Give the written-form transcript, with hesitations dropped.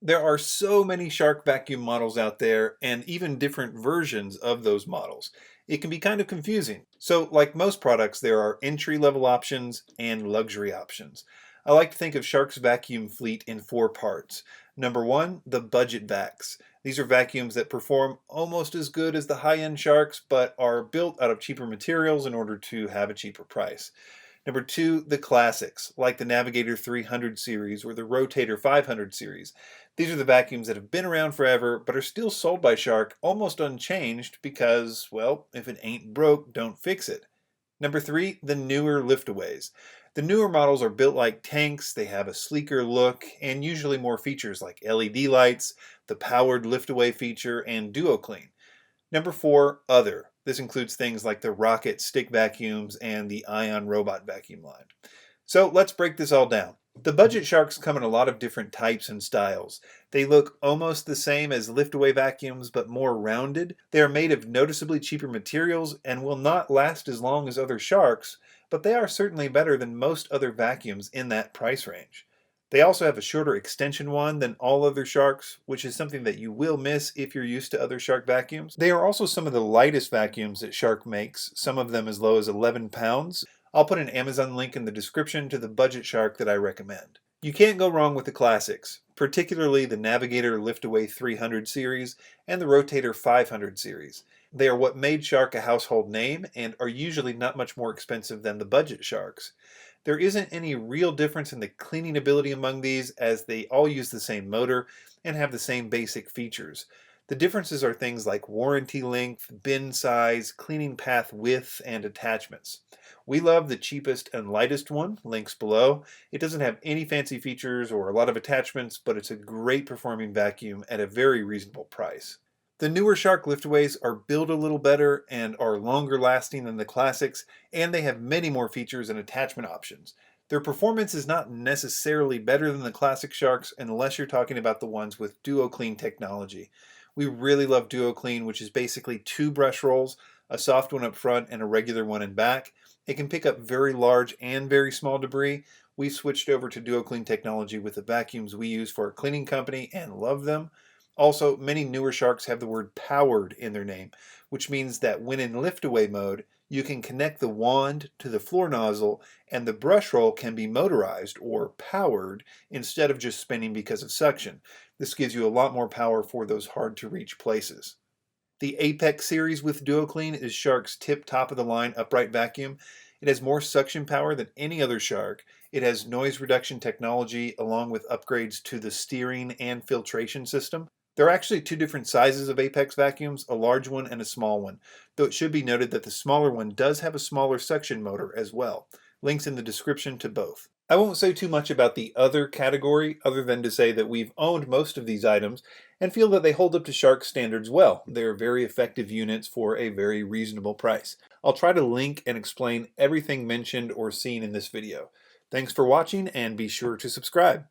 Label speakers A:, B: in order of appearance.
A: There are so many Shark vacuum models out there and even different versions of those models. It can be kind of confusing. So, like most products, there are entry-level options and luxury options. I like to think of Shark's vacuum fleet in four parts. Number one, the budget vacs. These are vacuums that perform almost as good as the high-end Sharks, but are built out of cheaper materials in order to have a cheaper price. Number two, the classics, like the Navigator 300 series or the Rotator 500 series. These are the vacuums that have been around forever, but are still sold by Shark almost unchanged because, well, if it ain't broke, don't fix it. Number three, the newer liftaways. The newer models are built like tanks, they have a sleeker look, and usually more features like LED lights, the powered liftaway feature, and Duo Clean. Number four, other. This includes things like the Rocket stick vacuums and the Ion robot vacuum line. So let's break this all down. The budget Sharks come in a lot of different types and styles. They look almost the same as liftaway vacuums, but more rounded. They are made of noticeably cheaper materials and will not last as long as other Sharks, but they are certainly better than most other vacuums in that price range. They also have a shorter extension wand than all other Sharks, which is something that you will miss if you're used to other Shark vacuums. They are also some of the lightest vacuums that Shark makes, some of them as low as 11 pounds. I'll put an Amazon link in the description to the budget Shark that I recommend. You can't go wrong with the classics, particularly the Navigator Liftaway 300 series and the Rotator 500 series. They are what made Shark a household name and are usually not much more expensive than the budget Sharks. There isn't any real difference in the cleaning ability among these, as they all use the same motor and have the same basic features. The differences are things like warranty length, bin size, cleaning path width, and attachments. We love the cheapest and lightest one, links below. It doesn't have any fancy features or a lot of attachments, but it's a great performing vacuum at a very reasonable price. The newer Shark liftaways are built a little better and are longer lasting than the classics, and they have many more features and attachment options. Their performance is not necessarily better than the classic Sharks unless you're talking about the ones with Duo Clean technology. We really love Duo Clean, which is basically two brush rolls, a soft one up front and a regular one in back. It can pick up very large and very small debris. We've switched over to Duo Clean technology with the vacuums we use for our cleaning company and love them. Also, many newer Sharks have the word powered in their name, which means that when in liftaway mode, you can connect the wand to the floor nozzle and the brush roll can be motorized or powered instead of just spinning because of suction. This gives you a lot more power for those hard to reach places. The Apex series with DuoClean is Shark's tip top of the line upright vacuum. It has more suction power than any other Shark. It has noise reduction technology along with upgrades to the steering and filtration system. There are actually two different sizes of Apex vacuums, a large one and a small one, though it should be noted that the smaller one does have a smaller suction motor as well. Links in the description to both. I won't say too much about the other category other than to say that we've owned most of these items and feel that they hold up to Shark standards well. They're very effective units for a very reasonable price. I'll try to link and explain everything mentioned or seen in this video. Thanks for watching and be sure to subscribe.